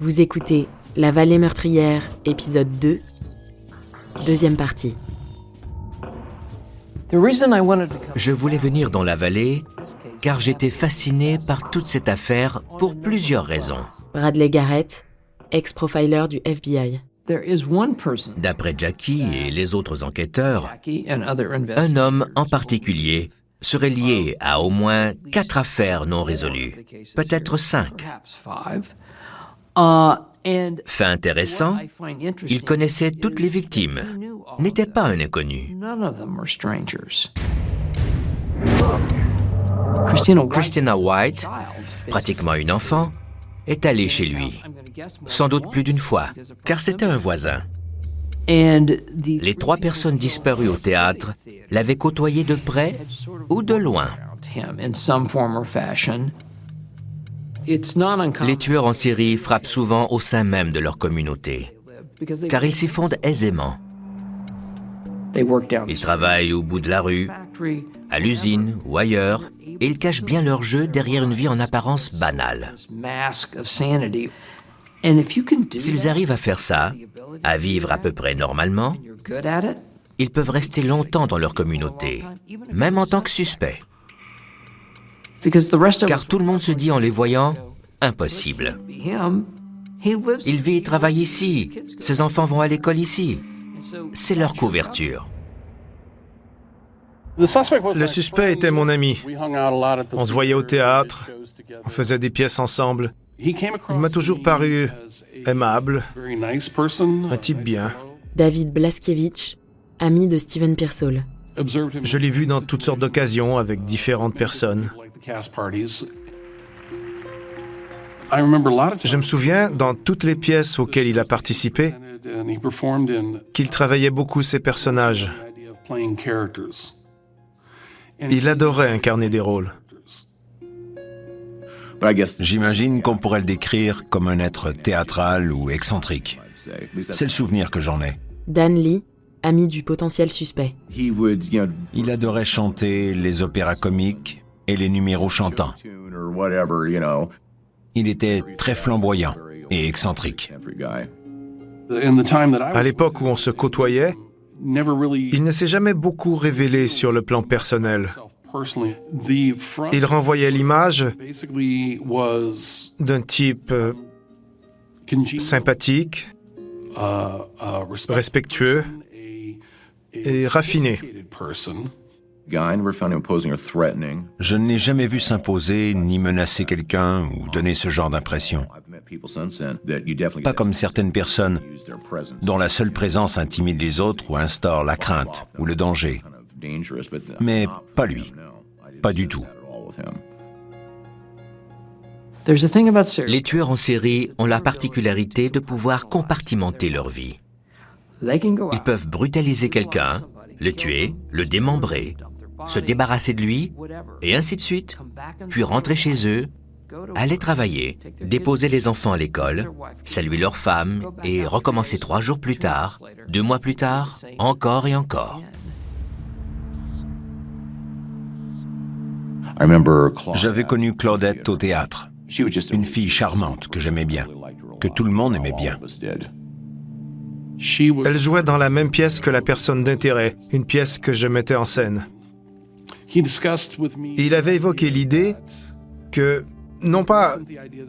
Vous écoutez La Vallée meurtrière, épisode 2, deuxième partie. Je voulais venir dans la vallée car j'étais fasciné par toute cette affaire pour plusieurs raisons. Bradley Garrett, ex-profiler du FBI. D'après Jackie et les autres enquêteurs, un homme en particulier serait lié à au moins 4 affaires non résolues, peut-être 5. Fait intéressant, il connaissait toutes les victimes, n'était pas un inconnu. Christina White, pratiquement une enfant, est allée chez lui, sans doute plus d'une fois, car c'était un voisin. Les 3 personnes disparues au théâtre l'avaient côtoyé de près ou de loin. Les tueurs en série frappent souvent au sein même de leur communauté, car ils s'y fondent aisément. Ils travaillent au bout de la rue, à l'usine ou ailleurs, et ils cachent bien leur jeu derrière une vie en apparence banale. S'ils arrivent à faire ça, à vivre à peu près normalement, ils peuvent rester longtemps dans leur communauté, même en tant que suspects. Car tout le monde se dit en les voyant, impossible. Il vit et travaille ici, ses enfants vont à l'école ici. C'est leur couverture. Le suspect était mon ami. On se voyait au théâtre, on faisait des pièces ensemble. Il m'a toujours paru aimable, un type bien. David Blaskiewicz, ami de Steven Pearsall. Je l'ai vu dans toutes sortes d'occasions avec différentes personnes. Je me souviens, dans toutes les pièces auxquelles il a participé, qu'il travaillait beaucoup ses personnages. Il adorait incarner des rôles. J'imagine qu'on pourrait le décrire comme un être théâtral ou excentrique. C'est le souvenir que j'en ai. Dan Lee, ami du potentiel suspect. Il adorait chanter les opéras comiques et les numéros chantants. Il était très flamboyant et excentrique. À l'époque où on se côtoyait, il ne s'est jamais beaucoup révélé sur le plan personnel. Il renvoyait l'image d'un type sympathique, respectueux et raffiné. Je ne l'ai jamais vu s'imposer ni menacer quelqu'un ou donner ce genre d'impression. Pas comme certaines personnes dont la seule présence intimide les autres ou instaure la crainte ou le danger. Mais pas lui. Pas du tout. Les tueurs en série ont la particularité de pouvoir compartimenter leur vie. Ils peuvent brutaliser quelqu'un, le tuer, le démembrer, se débarrasser de lui, et ainsi de suite, puis rentrer chez eux, aller travailler, déposer les enfants à l'école, saluer leur femme et recommencer 3 jours plus tard, 2 mois plus tard, encore et encore. J'avais connu Claudette au théâtre, une fille charmante que j'aimais bien, que tout le monde aimait bien. Elle jouait dans la même pièce que la personne d'intérêt, une pièce que je mettais en scène. Il avait évoqué l'idée que, non pas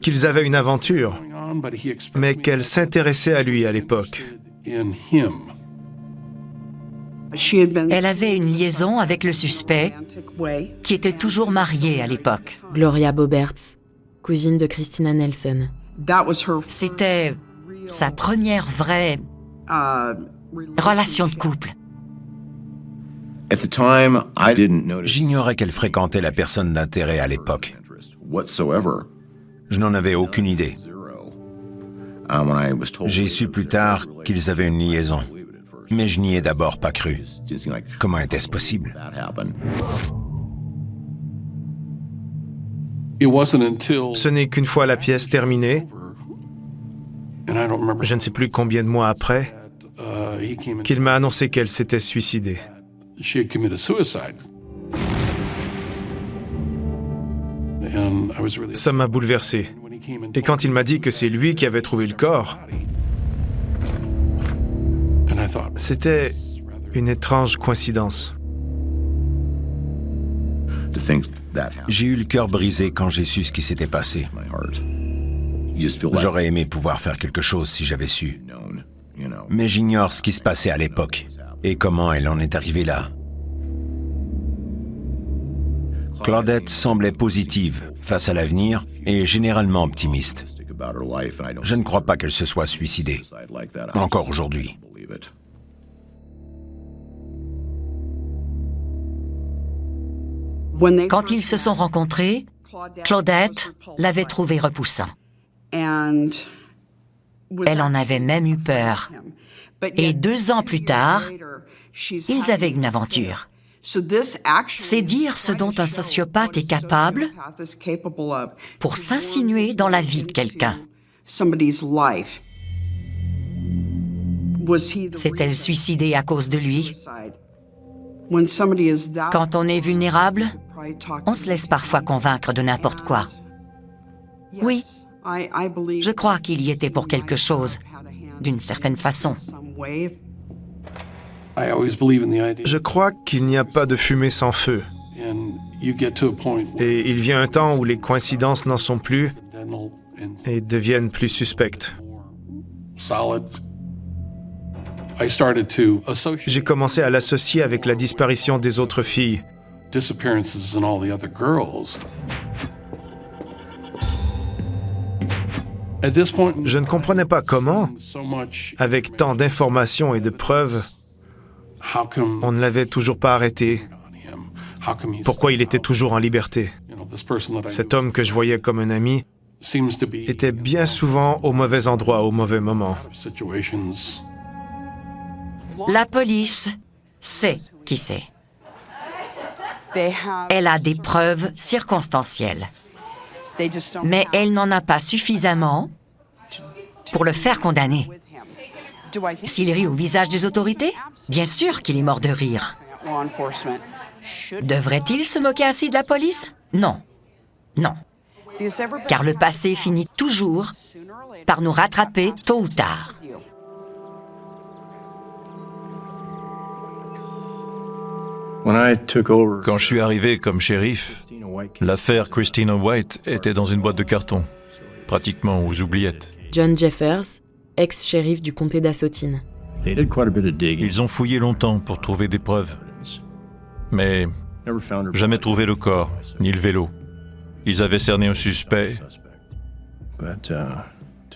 qu'ils avaient une aventure, mais qu'elle s'intéressait à lui à l'époque. Elle avait une liaison avec le suspect, qui était toujours marié à l'époque. Gloria Boberts, cousine de Christina Nelson. C'était sa première vraie relation de couple. J'ignorais qu'elle fréquentait la personne d'intérêt à l'époque. Je n'en avais aucune idée. J'ai su plus tard qu'ils avaient une liaison, mais je n'y ai d'abord pas cru. Comment était-ce possible? Ce n'est qu'une fois la pièce terminée, je ne sais plus combien de mois après, qu'il m'a annoncé qu'elle s'était suicidée. Ça m'a bouleversé. Et quand il m'a dit que c'est lui qui avait trouvé le corps, c'était une étrange coïncidence. J'ai eu le cœur brisé quand j'ai su ce qui s'était passé. J'aurais aimé pouvoir faire quelque chose si j'avais su. Mais j'ignore ce qui se passait à l'époque et comment elle en est arrivée là. Claudette semblait positive face à l'avenir et généralement optimiste. Je ne crois pas qu'elle se soit suicidée, encore aujourd'hui. Quand ils se sont rencontrés, Claudette l'avait trouvé repoussant. Elle en avait même eu peur. Et 2 ans plus tard, ils avaient une aventure. C'est dire ce dont un sociopathe est capable pour s'insinuer dans la vie de quelqu'un. S'est-elle suicidée à cause de lui? Quand on est vulnérable, on se laisse parfois convaincre de n'importe quoi. Oui, je crois qu'il y était pour quelque chose, d'une certaine façon. Je crois qu'il n'y a pas de fumée sans feu. Et il vient un temps où les coïncidences n'en sont plus et deviennent plus suspectes. J'ai commencé à l'associer avec la disparition des autres filles. Je ne comprenais pas comment, avec tant d'informations et de preuves, on ne l'avait toujours pas arrêté. Pourquoi il était toujours en liberté? Cet homme que je voyais comme un ami était bien souvent au mauvais endroit, au mauvais moment. La police sait qui c'est. Elle a des preuves circonstancielles. Mais elle n'en a pas suffisamment pour le faire condamner. S'il rit au visage des autorités, bien sûr qu'il est mort de rire. Devrait-il se moquer ainsi de la police? Non. Non. Car le passé finit toujours par nous rattraper tôt ou tard. Quand je suis arrivé comme shérif, l'affaire Christina White était dans une boîte de carton, pratiquement aux oubliettes. John Jeffers, ex-shérif du comté d'Assautine. Ils ont fouillé longtemps pour trouver des preuves, mais jamais trouvé le corps, ni le vélo. Ils avaient cerné un suspect,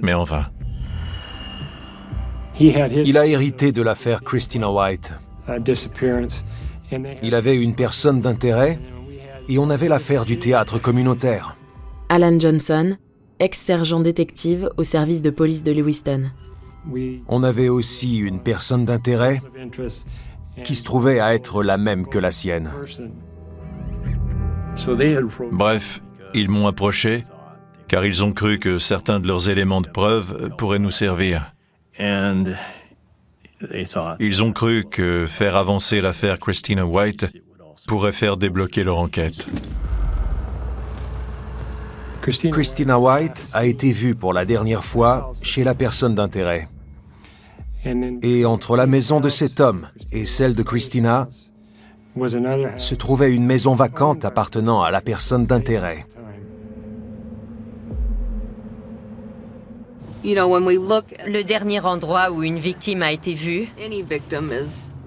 mais en vain. Il a hérité de l'affaire Christina White. Il avait une personne d'intérêt et on avait l'affaire du théâtre communautaire. Alan Johnson, ex-sergent détective au service de police de Lewiston. On avait aussi une personne d'intérêt qui se trouvait à être la même que la sienne. Bref, ils m'ont approché car ils ont cru que certains de leurs éléments de preuve pourraient nous servir. Ils ont cru que faire avancer l'affaire Christina White pourrait faire débloquer leur enquête. Christina White a été vue pour la dernière fois chez la personne d'intérêt. Et entre la maison de cet homme et celle de Christina se trouvait une maison vacante appartenant à la personne d'intérêt. Le dernier endroit où une victime a été vue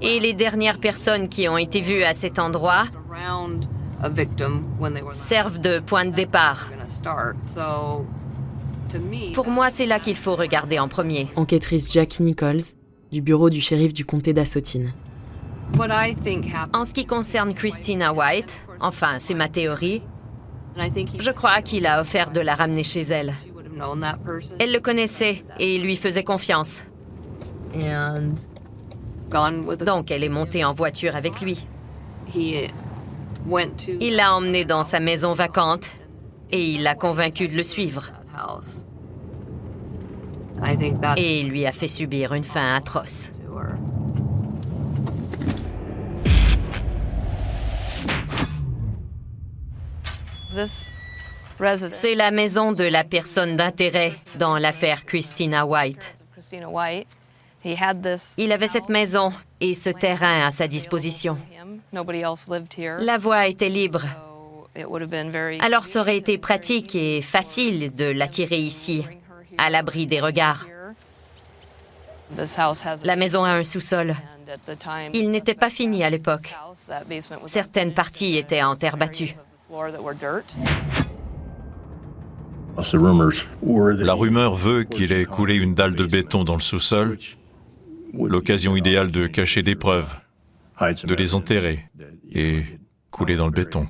et les dernières personnes qui ont été vues à cet endroit servent de point de départ. Pour moi, c'est là qu'il faut regarder en premier. Enquêtrice Jackie Nichols, du bureau du shérif du comté d'Assautine. En ce qui concerne Christina White, enfin, c'est ma théorie, je crois qu'il a offert de la ramener chez elle. Elle le connaissait et lui faisait confiance. Donc, elle est montée en voiture avec lui. Il l'a emmené dans sa maison vacante et il l'a convaincu de le suivre. Et il lui a fait subir une fin atroce. C'est la maison de la personne d'intérêt dans l'affaire Christina White. Il avait cette maison et ce terrain à sa disposition. La voie était libre. Alors ça aurait été pratique et facile de l'attirer ici, à l'abri des regards. La maison a un sous-sol. Il n'était pas fini à l'époque. Certaines parties étaient en terre battue. La rumeur veut qu'il ait coulé une dalle de béton dans le sous-sol, l'occasion idéale de cacher des preuves, de les enterrer et couler dans le béton.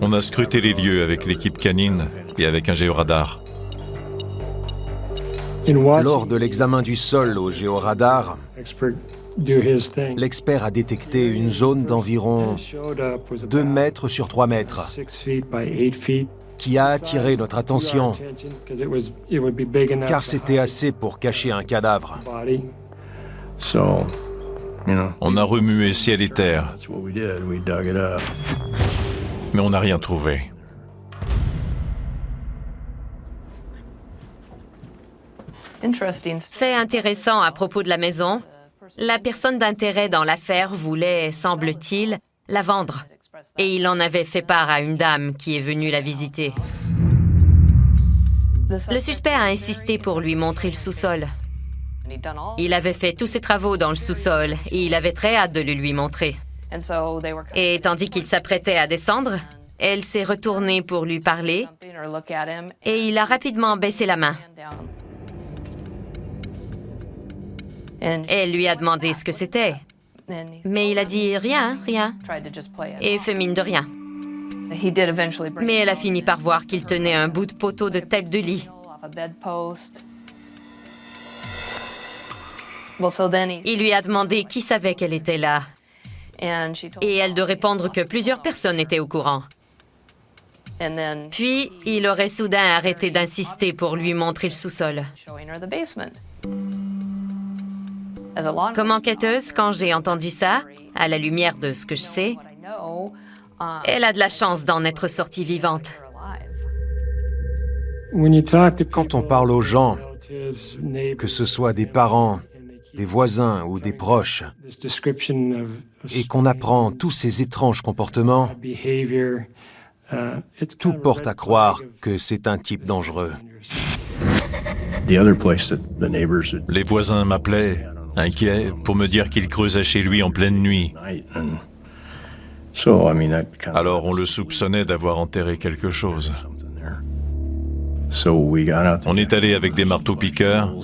On a scruté les lieux avec l'équipe canine et avec un géoradar. Lors de l'examen du sol au géoradar, l'expert a détecté une zone d'environ 2 mètres sur 3 mètres qui a attiré notre attention car c'était assez pour cacher un cadavre. On a remué ciel et terre, mais on n'a rien trouvé. Fait intéressant à propos de la maison, la personne d'intérêt dans l'affaire voulait, semble-t-il, la vendre. Et il en avait fait part à une dame qui est venue la visiter. Le suspect a insisté pour lui montrer le sous-sol. Il avait fait tous ses travaux dans le sous-sol et il avait très hâte de le lui montrer. Et tandis qu'il s'apprêtait à descendre, elle s'est retournée pour lui parler et il a rapidement baissé la main. Elle lui a demandé ce que c'était, mais il a dit « rien, rien » et fait mine de rien. Mais elle a fini par voir qu'il tenait un bout de poteau de tête de lit. Il lui a demandé qui savait qu'elle était là, et elle de répondre que plusieurs personnes étaient au courant. Puis, il aurait soudain arrêté d'insister pour lui montrer le sous-sol. Comme enquêteuse, quand j'ai entendu ça, à la lumière de ce que je sais, elle a de la chance d'en être sortie vivante. Quand on parle aux gens, que ce soit des parents, des voisins ou des proches, et qu'on apprend tous ces étranges comportements, tout porte à croire que c'est un type dangereux. Les voisins m'appelaient, inquiets, pour me dire qu'il creusait chez lui en pleine nuit. Alors on le soupçonnait d'avoir enterré quelque chose. On est allé avec des marteaux-piqueurs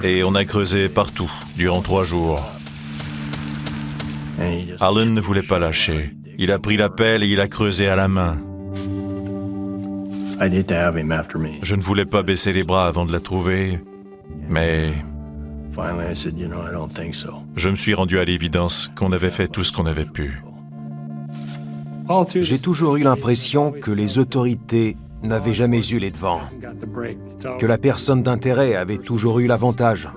et on a creusé partout durant 3 jours. Alan ne voulait pas lâcher. Il a pris la pelle et il a creusé à la main. Je ne voulais pas baisser les bras avant de la trouver, mais je me suis rendu à l'évidence qu'on avait fait tout ce qu'on avait pu. J'ai toujours eu l'impression que les autorités n'avaient jamais eu les devants, que la personne d'intérêt avait toujours eu l'avantage.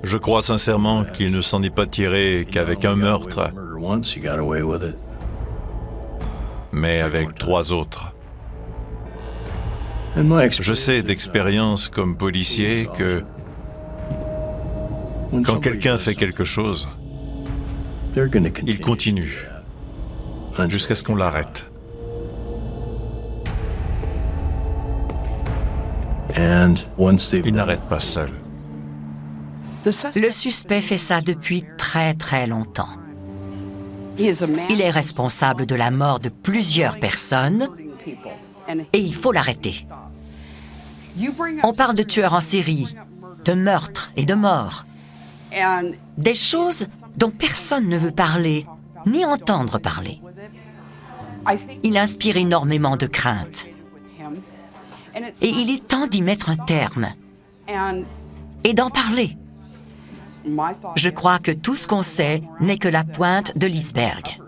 Je crois sincèrement qu'il ne s'en est pas tiré qu'avec un meurtre, mais avec 3 autres. Je sais d'expérience comme policier que quand quelqu'un fait quelque chose, il continue jusqu'à ce qu'on l'arrête. Il n'arrête pas seul. Le suspect fait ça depuis très très longtemps. Il est responsable de la mort de plusieurs personnes et il faut l'arrêter. On parle de tueurs en série, de meurtres et de morts. Des choses dont personne ne veut parler, ni entendre parler. Il inspire énormément de crainte. Et il est temps d'y mettre un terme. Et d'en parler. Je crois que tout ce qu'on sait n'est que la pointe de l'iceberg.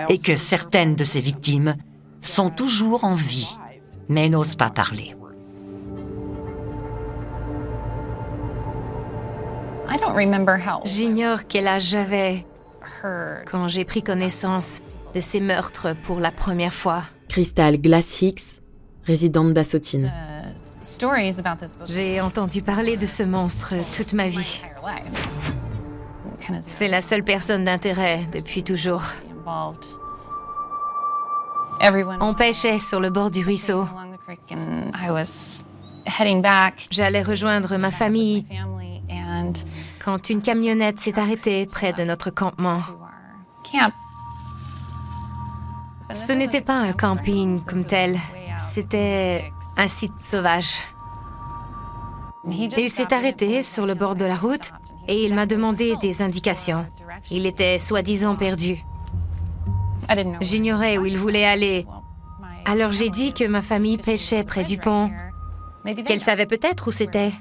Et que certaines de ces victimes sont toujours en vie, mais n'osent pas parler. J'ignore quel âge j'avais quand j'ai pris connaissance de ces meurtres pour la première fois. Crystal Glass Hicks, résidente d'Assotine. J'ai entendu parler de ce monstre toute ma vie. C'est la seule personne d'intérêt depuis toujours. On pêchait sur le bord du ruisseau. J'allais rejoindre ma famille quand une camionnette s'est arrêtée près de notre campement. Ce n'était pas un camping comme tel, c'était un site sauvage. Il s'est arrêté sur le bord de la route et il m'a demandé des indications. Il était soi-disant perdu. J'ignorais où il voulait aller. Alors j'ai dit que ma famille pêchait près du pont, qu'elle savait peut-être où c'était.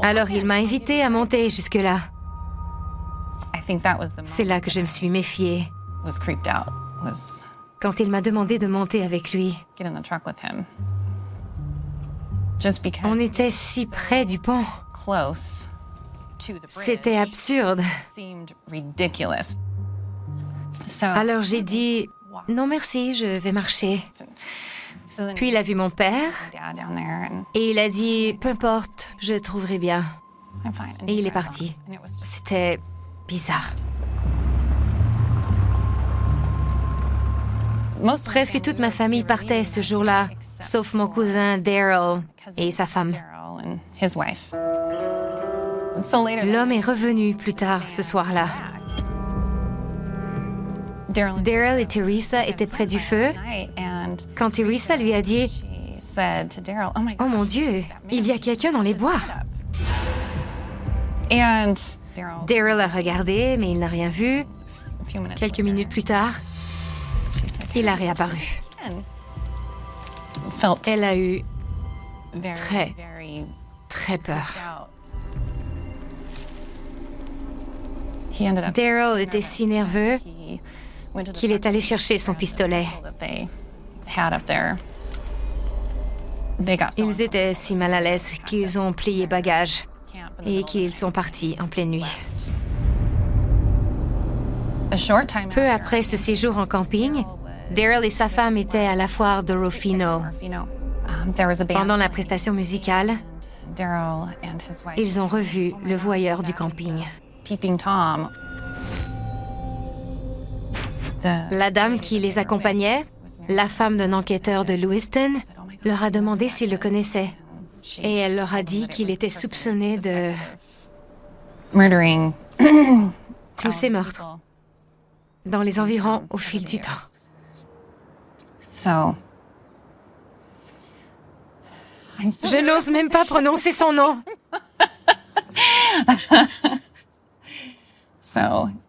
Alors il m'a invité à monter jusque-là. C'est là que je me suis méfiée, quand il m'a demandé de monter avec lui. On était si près du pont. C'était absurde. Alors j'ai dit « Non merci, je vais marcher ». Puis il a vu mon père et il a dit « Peu importe, je trouverai bien ». Et il est parti. C'était bizarre. Presque toute ma famille partait ce jour-là, sauf mon cousin Daryl et sa femme. L'homme est revenu plus tard ce soir-là. Daryl et Teresa étaient près du feu quand Teresa lui a dit « Oh mon Dieu, il y a quelqu'un dans les bois !» Daryl a regardé, mais il n'a rien vu. Quelques minutes plus tard, il a réapparu. Elle a eu très peur. Daryl était si nerveux qu'il est allé chercher son pistolet. Ils étaient si mal à l'aise qu'ils ont plié bagages et qu'ils sont partis en pleine nuit. Peu après ce séjour en camping, Daryl et sa femme étaient à la foire de Rufino. Pendant la prestation musicale, ils ont revu le voyeur du camping. La dame qui les accompagnait, la femme d'un enquêteur de Lewiston, leur a demandé s'ils le connaissaient. Et elle leur a dit qu'il était soupçonné de... tous ces meurtres dans les environs au fil du temps. Je n'ose même pas prononcer son nom.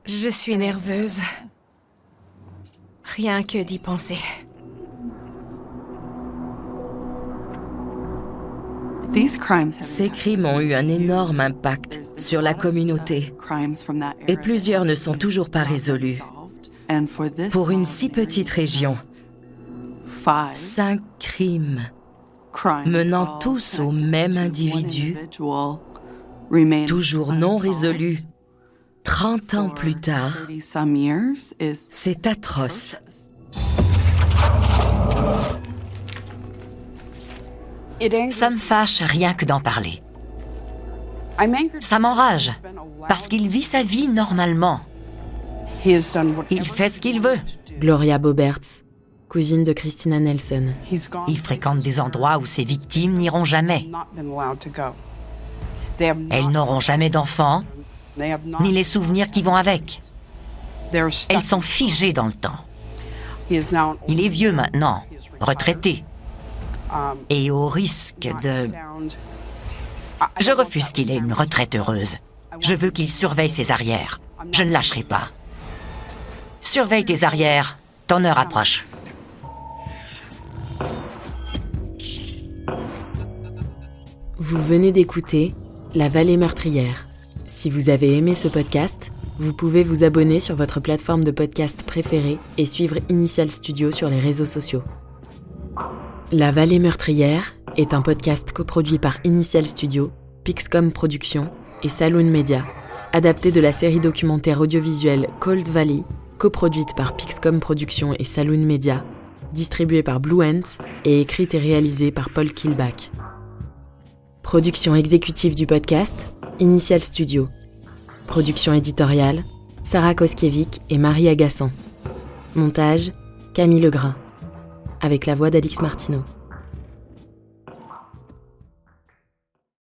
Je suis nerveuse. Rien que d'y penser. Ces crimes ont eu un énorme impact sur la communauté et plusieurs ne sont toujours pas résolus. Pour une si petite région, 5 crimes menant tous au même individu, toujours non résolus, 30 ans plus tard, c'est atroce. Ça me fâche rien que d'en parler. Ça m'enrage, parce qu'il vit sa vie normalement. Il fait ce qu'il veut. Gloria Boberts, cousine de Christina Nelson. Il fréquente des endroits où ses victimes n'iront jamais. Elles n'auront jamais d'enfants, ni les souvenirs qui vont avec. Elles sont figées dans le temps. Il est vieux maintenant, retraité. Et au risque de... Je refuse qu'il ait une retraite heureuse. Je veux qu'il surveille ses arrières. Je ne lâcherai pas. Surveille tes arrières, ton heure approche. Vous venez d'écouter La Vallée meurtrière. Si vous avez aimé ce podcast, vous pouvez vous abonner sur votre plateforme de podcast préférée et suivre Initial Studio sur les réseaux sociaux. La Vallée meurtrière est un podcast coproduit par Initial Studio, Pixcom Productions et Saloon Media, adaptée de la série documentaire audiovisuelle Cold Valley, coproduite par Pixcom Productions et Saloon Media, distribuée par Blue Ants et écrite et réalisée par Paul Kilbach. Production exécutive du podcast, Initial Studio. Production éditoriale, Sarah Koskiewicz et Marie Agassan. Montage, Camille Legrain. Avec la voix d'Alix Martineau.